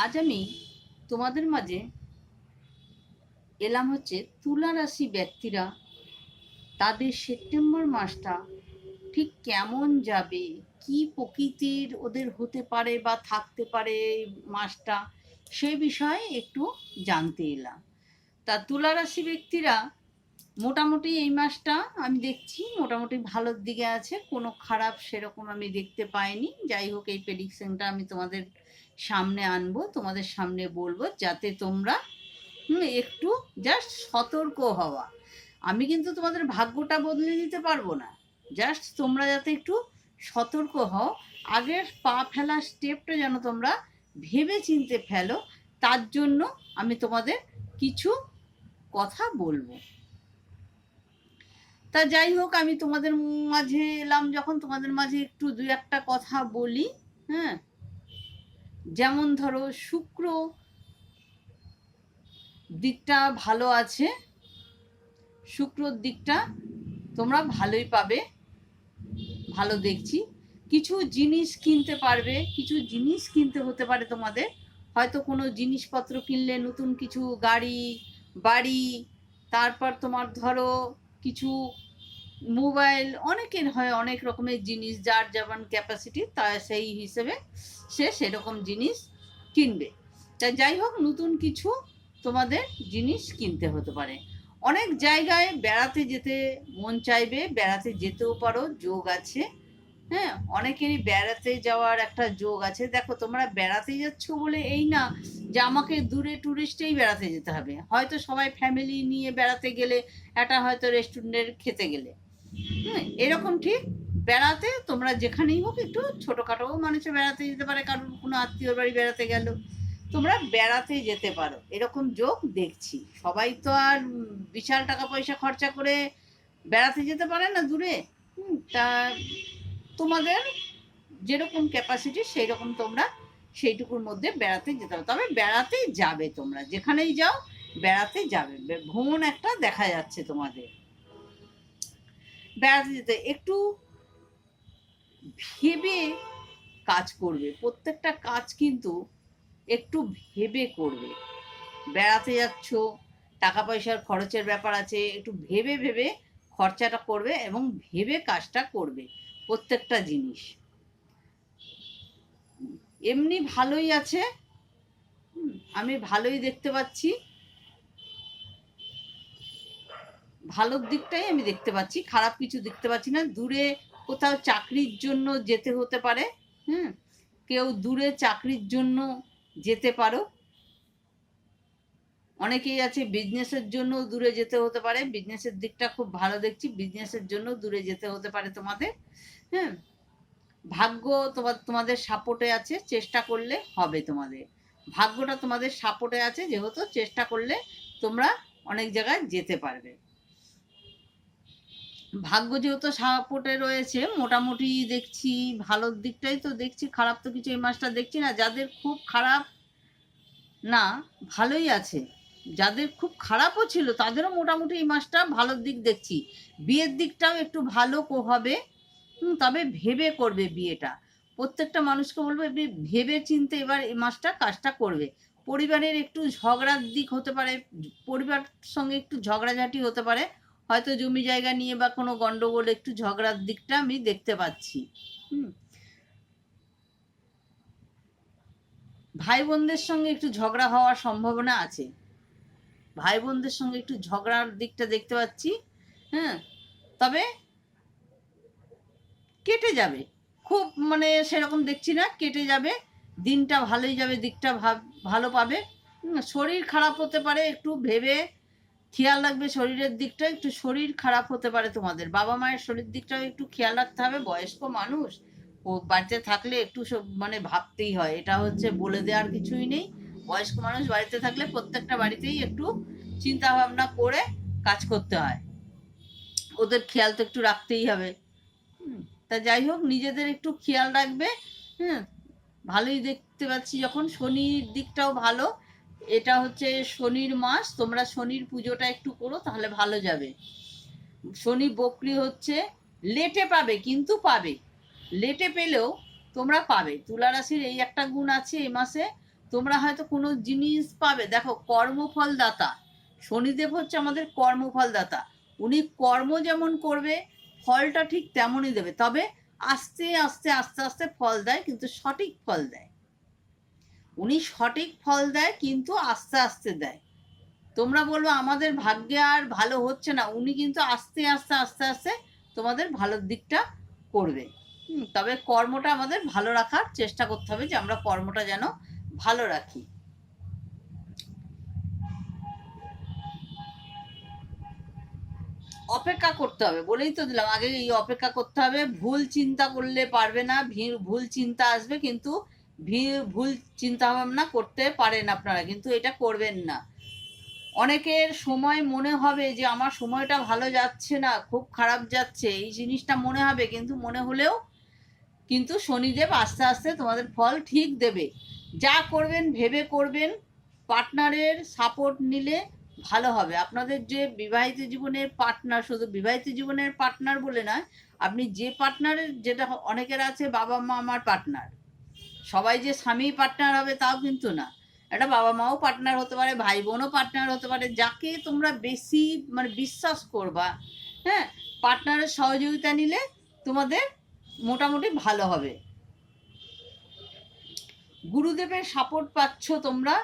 আজ আমি তোমাদের মাঝে এলাম হচ্ছে তুলা রাশি ব্যক্তিরা তাদের সেপ্টেম্বর মাসটা ঠিক কেমন যাবে, কি প্রকৃতির ওদের হতে পারে বা থাকতে পারে মাসটা, সে বিষয়ে একটু জানতে এলাম। তা তুলা রাশি ব্যক্তিরা মোটামুটি এই মাসটা আমি দেখছি মোটামুটি ভালোর দিকে আছে, কোনো খারাপ সেরকম আমি দেখতে পাইনি। যাই হোক, এই প্রেডিকশনটা আমি তোমাদের সামনে আনবো, তোমাদের সামনে বলবো, যাতে তোমরা একটু জাস্ট সতর্ক হওয়া। আমি কিন্তু তোমাদের ভাগ্যটা বদলে দিতে পারবো না, জাস্ট তোমরা যাতে একটু সতর্ক হও। আগের পা ফেলার স্টেপটা যেন তোমরা ভেবে চিনতে ফেলো, তার জন্য আমি তোমাদের কিছু কথা বলবো। তা যাই হোক, আমি তোমাদের মাঝে এলাম যখন, তোমাদের মাঝে একটু দুই একটা কথা বলি। হ্যাঁ, যেমন ধরো শুক্র দিকটা ভালো আছে, শুক্রর দিকটা তোমরা ভালোই পাবে, ভালো দেখছি। কিছু জিনিস কিনতে পারবে, কিছু জিনিস কিনতে হতে পারে তোমাদের, হয়তো কোনো জিনিসপত্র কিনলে, নতুন কিছু গাড়ি বাড়ি, তারপর তোমার ধরো কিছু মোবাইল, অনেকের হয় অনেক রকমের জিনিস, যার যেমন ক্যাপাসিটি তা সেই হিসেবে সে সেরকম জিনিস কিনবে। তা যাই হোক, নতুন কিছু তোমাদের জিনিস কিনতে হতে পারে। অনেক জায়গায় বেড়াতে যেতে মন চাইবে, বেড়াতে যেতেও পারো, যোগ আছে। হ্যাঁ, অনেকেরই বেড়াতে যাওয়ার একটা যোগ আছে। দেখো, তোমরা বেড়াতে যাচ্ছ বলে এই না যে আমাকে দূরে ট্যুরিস্টেই বেড়াতে যেতে হবে। হয়তো সবাই ফ্যামিলি নিয়ে বেড়াতে গেলে, একটা হয়তো রেস্টুরেন্টের খেতে গেলে, এরকম ঠিক বেড়াতে তোমরা যেখানেই হোক একটু ছোটোখাটো মানুষে বেড়াতে যেতে পারে, কারণ কোনো আত্মীয়র বাড়ি বেড়াতে গেল, তোমরা বেড়াতে যেতে পারো, এরকম যোগ দেখছি। সবাই তো আর বিশাল টাকা পয়সা খরচা করে বেড়াতে যেতে পারে না দূরে। তা তোমাদের যেরকম ক্যাপাসিটি সেই রকম তোমরা সেইটুকুর মধ্যে বেড়াতে যেতে হবে। তবে বেড়াতে যাবে, তোমরা যেখানেই যাও বেড়াতে যাবে, ভ্রমণ একটা দেখা যাচ্ছে তোমাদের। বেড়াতে যেতে একটু ভেবে কাজ করবে, প্রত্যেকটা কাজ কিন্তু একটু ভেবে করবে। বেড়াতে যাচ্ছ, টাকা পয়সার খরচের ব্যাপার আছে, একটু ভেবে ভেবে খরচাটা করবে এবং ভেবে কাজটা করবে প্রত্যেকটা জিনিস। এমনি ভালোই আছে, আমি ভালোই দেখতে পাচ্ছি, ভালোর দিকটাই আমি দেখতে পাচ্ছি, খারাপ কিছু দেখতে পাচ্ছি না। দূরে কোথাও চাকরির জন্য যেতে হতে পারে, কেউ দূরে চাকরির জন্য যেতে পারো। অনেকেই আছে বিজনেসের জন্য দূরে যেতে হতে পারে, বিজনেসের দিকটা খুব ভালো দেখছি, বিজনেসের জন্য দূরে যেতে হতে পারে তোমাদের। হ্যাঁ, ভাগ্য তোমাদের সাপোর্টে আছে, চেষ্টা করলে হবে। তোমাদের ভাগ্যটা তোমাদের সাপোর্টে আছে, যেহেতু চেষ্টা করলে তোমরা অনেক জায়গায় যেতে পারবে। ভাগ্য যেহেতু সাপোর্টে রয়েছে, মোটামুটি দেখছি ভালোর দিকটাই তো দেখছি, খারাপ তো কিছু এই মাসটা দেখছি না। যাদের খুব খারাপ না, ভালোই আছে। যাদের খুব খারাপও ছিল তাদেরও মোটামুটি এই মাসটা ভালোর দিক দেখছি। বিয়ের দিকটাও একটু ভালো হবে, তবে ভেবে করবে বিয়েটা। প্রত্যেকটা মানুষকে বলবো আপনি ভেবে চিনতে এবার এই মাসটা কাজটা করবে। পরিবারের একটু ঝগড়ার দিক হতে পারে, পরিবার সঙ্গে একটু ঝগড়াঝাটি হতে পারে, হয়তো জমি জায়গা নিয়ে বা কোনো গন্ডগোল, একটু ঝগড়ার দিকটা আমি দেখতে পাচ্ছি। ভাই বোনদের সঙ্গে একটু ঝগড়া হওয়ার সম্ভাবনা আছে, ভাই বোনদের সঙ্গে একটু ঝগড়ার দিকটা দেখতে পাচ্ছি। হ্যাঁ, তবে কেটে যাবে, খুব মানে সেরকম দেখছি না, কেটে যাবে, দিনটা ভালোই যাবে, দিকটা ভালো পাবে। শরীর খারাপ হতে পারে, একটু ভেবে খেয়াল রাখবে শরীরের দিকটা, একটু শরীর খারাপ হতে পারে তোমাদের, বাবা মায়ের শরীর দিকটাও একটু খেয়াল রাখতে হবে। বয়স্ক মানুষ ও বাড়িতে থাকলে একটু সব মানে ভাবতেই হয়, এটা হচ্ছে বলে দেওয়ার কিছুই নেই। বয়স্ক মানুষ বাড়িতে থাকলে প্রত্যেকটা বাড়িতেই একটু চিন্তা ভাবনা করে কাজ করতে হয়, ওদের খেয়াল তো একটু রাখতেই হবে। তা যাই হোক, নিজেদের একটু খেয়াল রাখবে। হ্যাঁ, ভালোই দেখতে পাচ্ছি, যখন শনির দিকটাও ভালো, এটা হচ্ছে শনির মাস, তোমরা শনির পুজোটা একটু করো, তাহলে ভালো যাবে। শনি বকরি হচ্ছে, লেটে পাবে কিন্তু পাবে, লেটে পেলেও তোমরা পাবে। তুলা রাশির এই একটা গুণ আছে এই মাসে, তোমরা হয়তো কোনো জিনিস পাবে। দেখো, কর্মফল দাতা শনিদেব হচ্ছে আমাদের কর্মফল দাতা। উনি কর্ম যেমন করবে, ফলটা ঠিক তেমনই দেবে, তবে আস্তে আস্তে আস্তে আস্তে ফল দেয়, কিন্তু সঠিক ফল দেয়। উনি সঠিক ফল দেয়, কিন্তু আস্তে আস্তে দেয়। তোমরা বলবো আমাদের ভাগ্যে আর ভালো হচ্ছে না, উনি কিন্তু আস্তে আস্তে আস্তে আস্তে তোমাদের ভালোর দিকটা করবে। তবে কর্মটা আমাদের ভালো রাখার চেষ্টা করতে হবে, যে আমরা কর্মটা যেন ভালো রাখি। অপেক্ষা করতে হবে, বলেই তো দিলাম আগে, এই অপেক্ষা করতে হবে। ভুল চিন্তা করলে পারবে না, ভুল চিন্তা আসবে, কিন্তু ভুল চিন্তা ভাবনা করতে পারেন আপনারা, কিন্তু এটা করবেন না। অনেকের সময় মনে হবে যে আমার সময়টা ভালো যাচ্ছে না, খুব খারাপ যাচ্ছে, এই জিনিসটা মনে হবে, কিন্তু মনে হলেও কিন্তু শনিদেব আস্তে আস্তে তোমাদের ফল ঠিক দেবে। যা করবেন ভেবে করবেন, পার্টনারের সাপোর্ট নিলে ভালো হবে। আপনাদের যে বিবাহিত জীবনের পার্টনার, শুধু বিবাহিত জীবনের পার্টনার বলে নয়, আপনি যে পার্টনারের, যেটা অনেকের আছে বাবা মা আমার পার্টনার, সবাই যে স্বামী পার্টনার হবে তাও কিন্তু না। একটা বাবা মাও পার্টনার হতে পারে, ভাই বোনও পার্টনার হতে পারে, যাকে তোমরা বেশি মানে বিশ্বাস করবা, হ্যাঁ, পার্টনারের সহযোগিতা নিলে তোমাদের মোটামুটি ভালো হবে। গুরুদেবের সাপোর্ট পাচ্ছ তোমরা,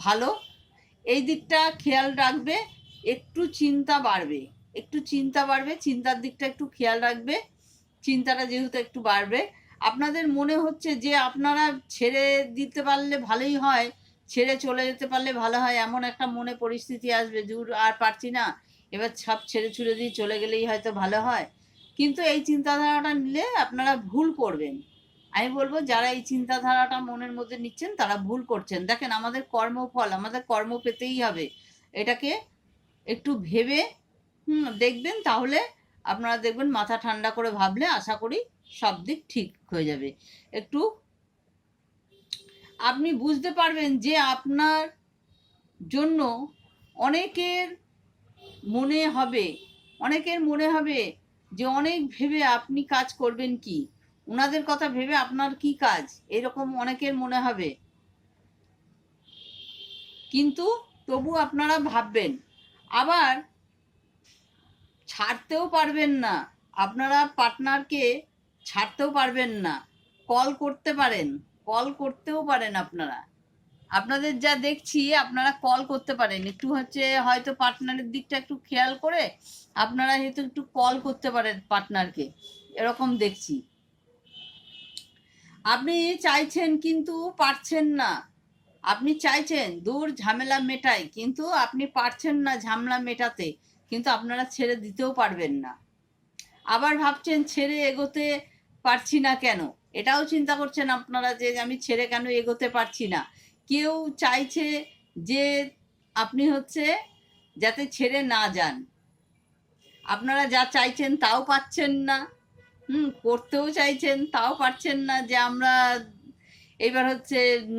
ভালো, এই দিকটা খেয়াল রাখবে। একটু চিন্তা বাড়বে, একটু চিন্তা বাড়বে, চিন্তার দিকটা একটু খেয়াল রাখবে। চিন্তাটা যেহেতু একটু বাড়বে, আপনাদের মনে হচ্ছে যে আপনারা ছেড়ে দিতে পারলে ভালোই হয়, ছেড়ে চলে যেতে পারলে ভালো হয়, এমন একটা মনে পরিস্থিতি আসবে, দূর আর পারছি না, এবার সব ছেড়ে ছুড়ে দিয়ে চলে গেলেই হয়তো ভালো হয়। কিন্তু এই চিন্তাধারাটা নিলে আপনারা ভুল করবেন। আমি বলবো যারা এই চিন্তাধারাটা মনের মধ্যে নিচ্ছেন তারা ভুল করছেন। দেখেন, আমাদের কর্মফল, আমাদের কর্ম পেতেই হবে, এটাকে একটু ভেবে দেখবেন, তাহলে আপনারা দেখবেন মাথা ঠান্ডা করে ভাবলে আশা করি সব দিক ঠিক হয়ে যাবে। একটু আপনি বুঝতে পারবেন যে আপনার জন্য অনেকের মনে হবে, যে অনেক ভেবে আপনি কাজ করবেন কি, ওনাদের কথা ভেবে আপনার কি কাজ, এরকম অনেকের মনে হবে, কিন্তু তবু আপনারা ভাববেন। আবার ছাড়তেও পারবেন না, আপনারা পার্টনারকে ছাড়তেও পারবেন না। কল করতেও পারেন আপনারা, আপনাদের যা দেখছি আপনারা কল করতে পারেন, একটু হয়তো পার্টনারের দিকটা একটু খেয়াল করে আপনারা হয়তো একটু কল করতে পারেন পার্টনারকে, এরকম দেখছি। আপনি চাইছেন কিন্তু পারছেন না, আপনি চাইছেন দূর ঝামেলা মেটাই, কিন্তু আপনি পারছেন না ঝামেলা মেটাতে, কিন্তু আপনারা ছেড়ে দিতেও পারবেন না। আবার ভাবছেন ছেড়ে এগোতে পারছি না কেন, এটাও চিন্তা করছেন আপনারা যে আমি ছেড়ে কেন এগোতে পারছি না। কেউ চাইছে যে আপনি যাতে ছেড়ে না যান, আপনারা যা চাইছেন তাও পাচ্ছেন না, করতেও চাইছেন তাও পারছেন না, যে আমরা এবার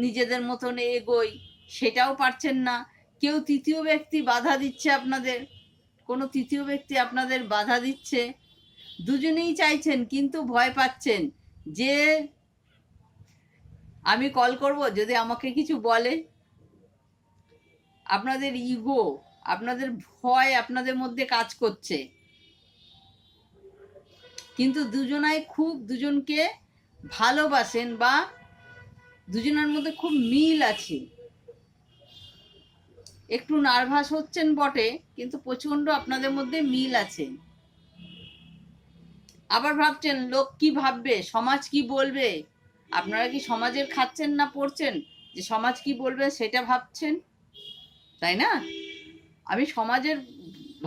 নিজেদের মতন এগোই, সেটাও পারছেন না। কেউ তৃতীয় ব্যক্তি বাধা দিচ্ছে আপনাদের, কোনো তৃতীয় ব্যক্তি আপনাদের বাধা দিচ্ছে। দুজনেই চাইছেন কিন্তু ভয় পাচ্ছেন যে আমি কল করব যদি আমাকে কিছু বলে, আপনাদের ইগো, আপনাদের ভয় আপনাদের মধ্যে কাজ করছে। কিন্তু দুজনাই খুব দুজনকে ভালোবাসেন, বা দুজনের মধ্যে খুব মিল আছে। একটু নার্ভাস হচ্ছেন বটে, কিন্তু প্রচন্ড আপনাদের মধ্যে মিল আছে। আবার ভাবছেন লোক কি ভাববে, সমাজ কি বলবে। আপনারা কি সমাজের খাচ্ছেন না পড়ছেন, যে সমাজ কি বলবে সেটা ভাবছেন, তাই না? আমি সমাজের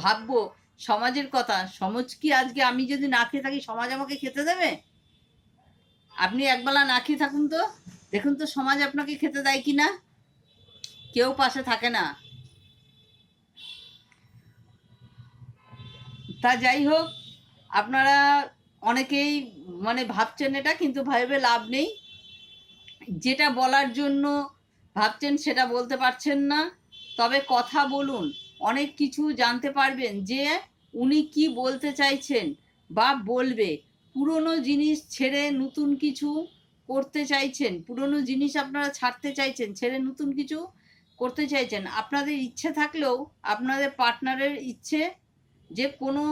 ভাববো, সমাজের কথা, সমাজ কি আজকে আমি যদি না খেয়ে থাকি সমাজ আমাকে খেতে দেবে? আপনি একবেলা না খেয়ে থাকুন তো, দেখুন তো সমাজ আপনাকে খেতে দেয় কি না। কেউ পাশে থাকে না। তা যাই হোক, আপনারা অনেকেই ভাবছেন এটা, কিন্তু ভেবে লাভ নেই। যেটা বলার জন্য ভাবছেন সেটা বলতে পারছেন না, তবে কথা বলুন, অনেক কিছু জানতে পারবেন যে উনি কি বলতে চাইছেন বা বলবে। পুরনো জিনিস ছেড়ে নতুন কিছু করতে চাইছেন, পুরনো জিনিস আপনারা ছাড়তে চাইছেন, ছেড়ে নতুন কিছু করতে চাইছেন, আপনাদের ইচ্ছে থাকলেও আপনাদের পার্টনারের ইচ্ছে যে কোনো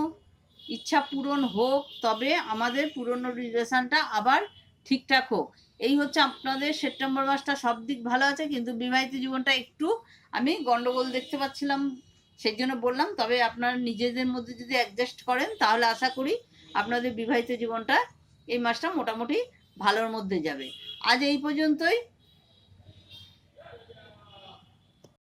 ইচ্ছা পূরণ হোক, তবে আমাদের পুরনো রিলেশনটা আবার ঠিকঠাক হোক। এই হচ্ছে আপনাদের সেপ্টেম্বর মাসটা সব দিক ভালো আছে, কিন্তু বিবাহিত জীবনটা একটু আমি গন্ডগোল দেখতে পাচ্ছিলাম, সেই জন্য বললাম। তবে আপনারা নিজেদের মধ্যে যদি অ্যাডজাস্ট করেন তাহলে আশা করি আপনাদের বিবাহিত জীবনটা এই মাসটা মোটামুটি ভালোর মধ্যে যাবে। আজ এই পর্যন্তই।